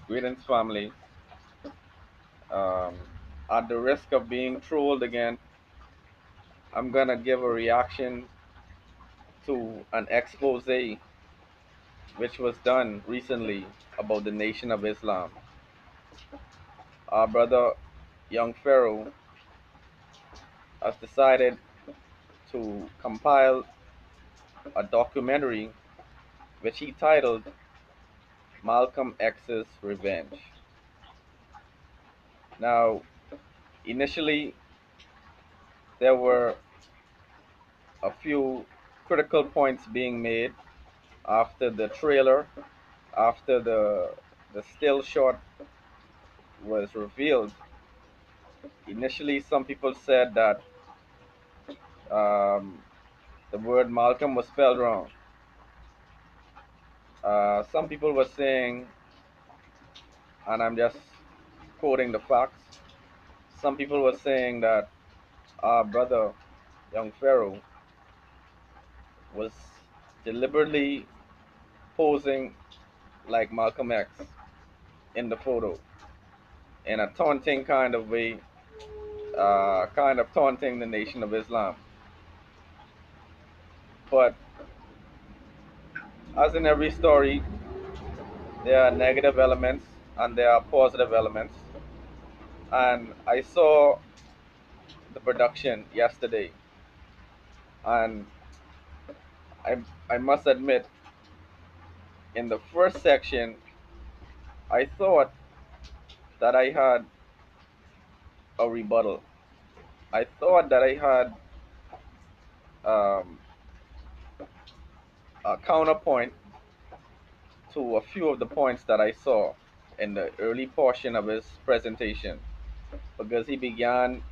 Greetings, family. Um, at the risk of being trolled again, I'm gonna give a reaction to an expose which was done recently about the Nation of Islam. Our brother, young Pharaoh, has decided to compile a documentary which he titled Malcolm X's Revenge. Now, initially, there were a few critical points being made after the trailer, after the still shot was revealed. Initially, some people said that um, the word Malcolm was spelled wrong. Some people were saying, and I'm just quoting the facts. Some people were saying that our brother, young Pharaoh, was deliberately posing like Malcolm X in the photo in a taunting kind of way, kind of taunting the Nation of Islam. But as in every story, there are negative elements and there are positive elements. And I saw the production yesterday, and I must admit, in the first section, I thought that I had a rebuttal. I thought that I had um, a counterpoint to a few of the points that I saw in the early portion of his presentation, because he began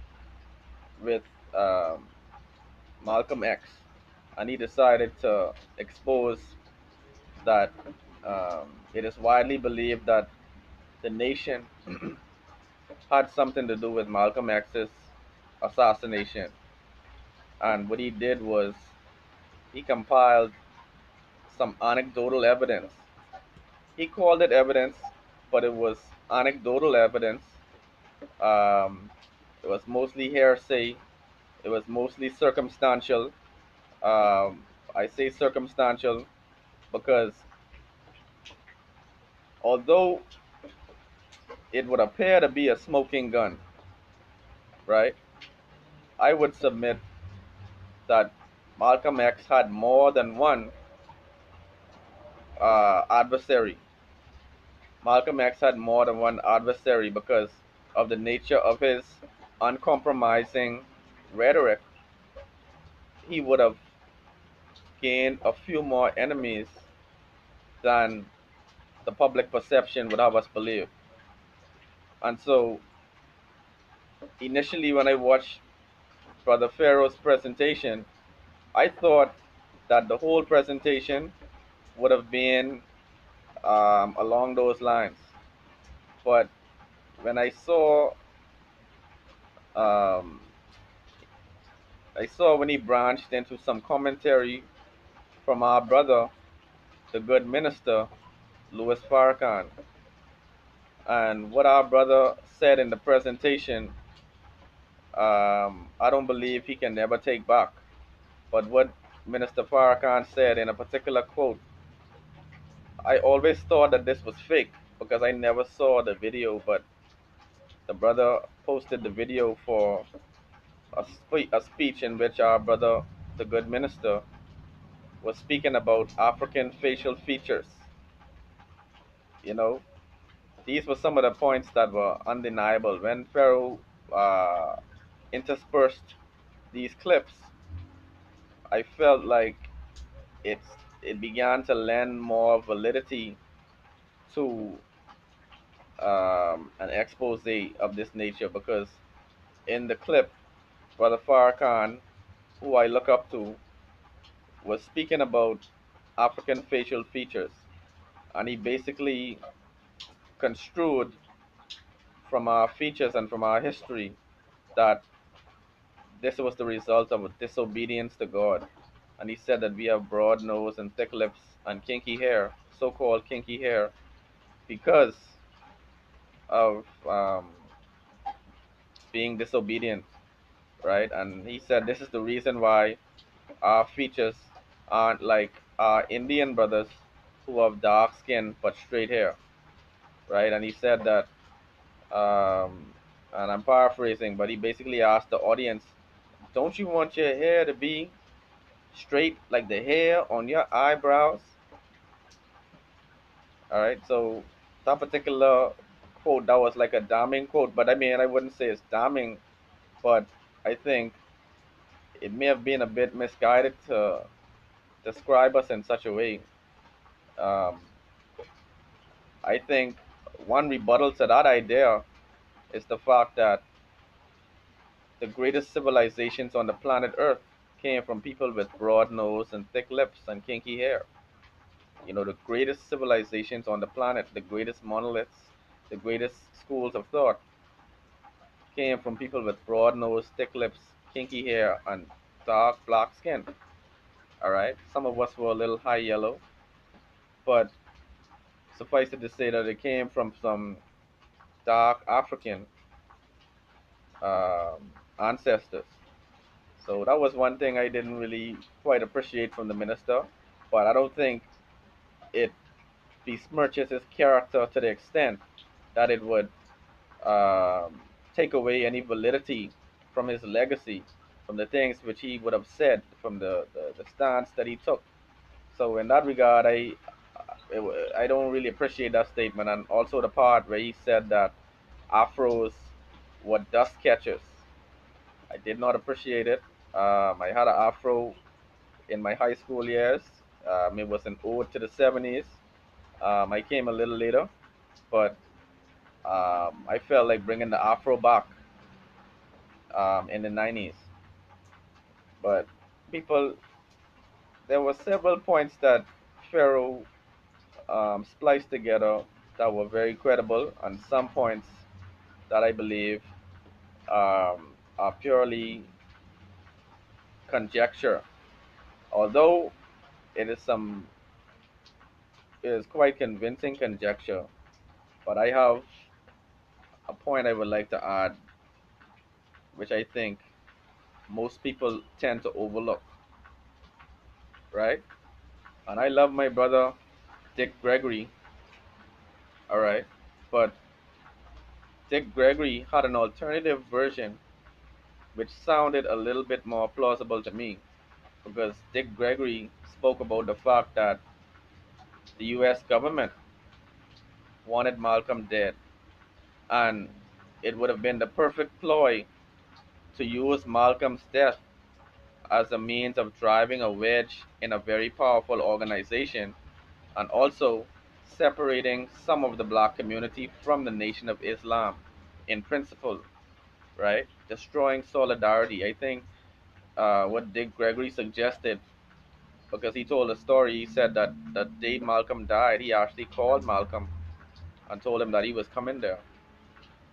with um, Malcolm X, and he decided to expose that it is widely believed that the nation had something to do with Malcolm X's assassination. And what he did was he compiled some anecdotal evidence. He called it evidence, but it was anecdotal evidence. Um, it was mostly hearsay. It was mostly circumstantial. I say circumstantial because although it would appear to be a smoking gun, right? I would submit that Malcolm X had more than one adversary. Malcolm X had more than one adversary because of the nature of his uncompromising rhetoric. He would have gained a few more enemies than the public perception would have us believe. And so, initially, when I watched Brother Pharaoh's presentation, I thought that the whole presentation would have been along those lines. But when um, I saw when he branched into some commentary from our brother, the good minister, Louis Farrakhan, and what our brother said in the presentation, I don't believe he can ever take back. But what Minister Farrakhan said in a particular quote, I always thought that this was fake because I never saw the video, but the brother posted the video for a speech in which our brother, the good minister, was speaking about African facial features. You know, these were some of the points that were undeniable. When Pharaoh uh, interspersed these clips, I felt like it's it began to lend more validity to an expose of this nature because in the clip, Brother Farrakhan, who I look up to, was speaking about African facial features, and he basically construed from our features and from our history that this was the result of a disobedience to God. And he said that we have broad nose and thick lips and kinky hair, so-called kinky hair, because of being disobedient, right? And he said this is the reason why our features aren't like our Indian brothers who have dark skin but straight hair, right? And he said that, and I'm paraphrasing, but he basically asked the audience, "Don't you want your hair to be straight like the hair on your eyebrows?" All right, so that particular quote, that was like a damning quote, but I mean, I wouldn't say it's damning, but I think it may have been a bit misguided to describe us in such a way. Um, I think one rebuttal to that idea is the fact that the greatest civilizations on the planet Earth came from people with broad nose and thick lips and kinky hair. You know, the greatest civilizations on the planet, the greatest monoliths, the greatest schools of thought came from people with broad nose, thick lips, kinky hair, and dark black skin. All right, some of us were a little high yellow, but suffice it to say that it came from some dark African ancestors. So that was one thing I didn't really quite appreciate from the minister, but I don't think it besmirches his character to the extent that it would take away any validity from his legacy, from the things which he would have said, from the stance that he took. So in that regard, I don't really appreciate that statement, and also the part where he said that afros were dust catchers. I did not appreciate it. I had an afro in my high school years. It was an ode to the 70s. I came a little later, but I felt like bringing the afro back in the 90s. But people, there were several points that Pharaoh spliced together that were very credible, and some points that I believe are purely conjecture. Although it is some, it is quite convincing conjecture, but I have a point I would like to add, which I think most people tend to overlook, right? And I love my brother Dick Gregory, all right, but Dick Gregory had an alternative version which sounded a little bit more plausible to me, because Dick Gregory spoke about the fact that the US government wanted Malcolm dead, and it would have been the perfect ploy to use Malcolm's death as a means of driving a wedge in a very powerful organization, and also separating some of the black community from the Nation of Islam in principle, right? Destroying solidarity. I think what Dick Gregory suggested, because he told a story, he said that the day Malcolm died, he actually called Malcolm and told him that he was coming there,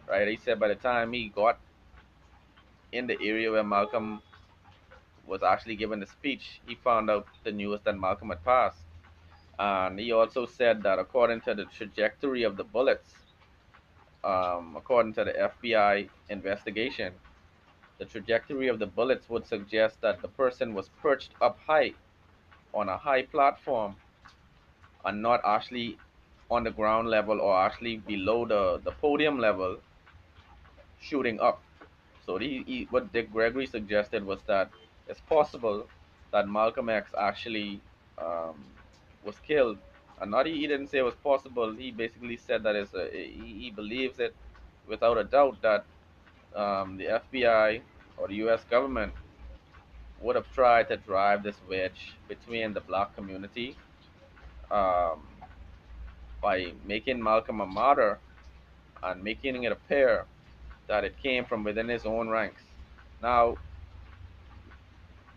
right? He said by the time he got in the area where Malcolm was actually giving the speech, he found out the news that Malcolm had passed. And he also said that according to the trajectory of the bullets, according to the FBI investigation, the trajectory of the bullets would suggest that the person was perched up high on a high platform and not actually on the ground level or actually below the podium level shooting up. So what Dick Gregory suggested was that it's possible that Malcolm X actually um, was killed. And not he didn't say it was possible. He basically said that he believes it without a doubt that the FBI or the U.S. government would have tried to drive this wedge between the black community um, by making Malcolm a martyr and making it appear that it came from within his own ranks. Now,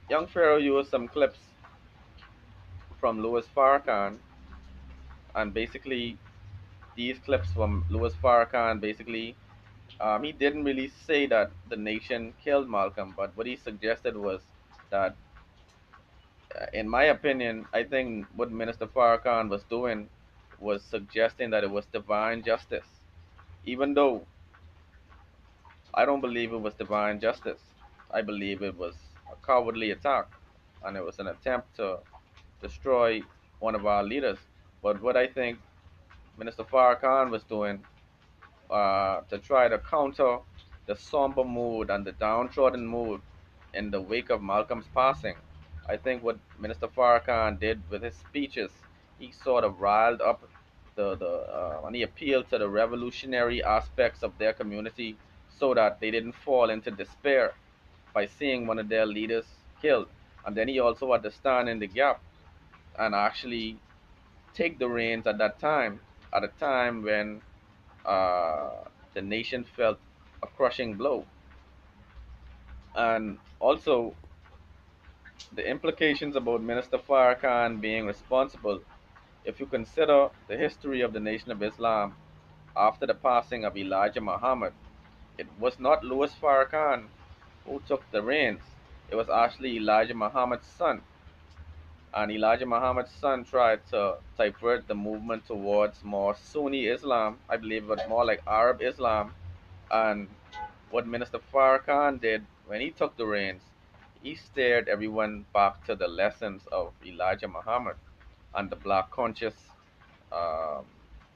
young Pharaoh used some clips from Louis Farrakhan, and basically these clips from Louis Farrakhan basically he didn't really say that the nation killed Malcolm, but what he suggested was that, in my opinion, I think what Minister Farrakhan was doing was suggesting that it was divine justice, even though I don't believe it was divine justice. I believe it was a cowardly attack, and it was an attempt to destroy one of our leaders. But what I think Minister Farrakhan was doing to try to counter the somber mood and the downtrodden mood in the wake of Malcolm's passing. I think what Minister Farrakhan did with his speeches, he sort of riled up and he appealed to the revolutionary aspects of their community so that they didn't fall into despair by seeing one of their leaders killed. And then he also had to stand in the gap and actually take the reins at a time when uh, the nation felt a crushing blow. And also, the implications about Minister Farrakhan being responsible, if you consider the history of the Nation of Islam after the passing of Elijah Muhammad, it was not Louis Farrakhan who took the reins. It was actually Elijah Muhammad's son. And Elijah Muhammad's son tried to divert the movement towards more Sunni Islam, I believe, but more like Arab Islam. And what Minister Farrakhan did when he took the reins, he steered everyone back to the lessons of Elijah Muhammad and the black conscious um,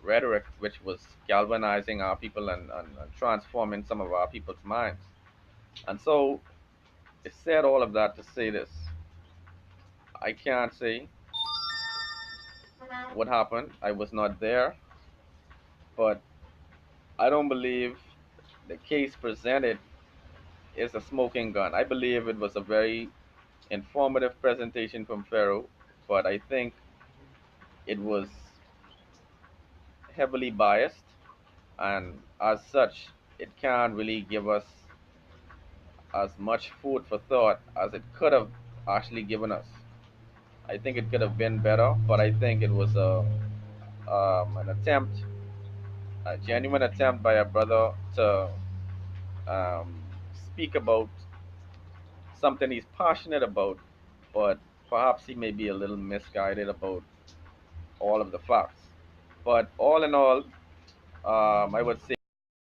rhetoric, which was galvanizing our people and transforming some of our people's minds. And so it said all of that to say this. I can't say what happened. I was not there, but I don't believe the case presented is a smoking gun. I believe it was a very informative presentation from Pharaoh, but I think it was heavily biased, and as such, it can't really give us as much food for thought as it could have actually given us. I think it could have been better, but I think it was an attempt, a genuine attempt by a brother to um, speak about something he's passionate about, but perhaps he may be a little misguided about all of the facts. But all in all, I would say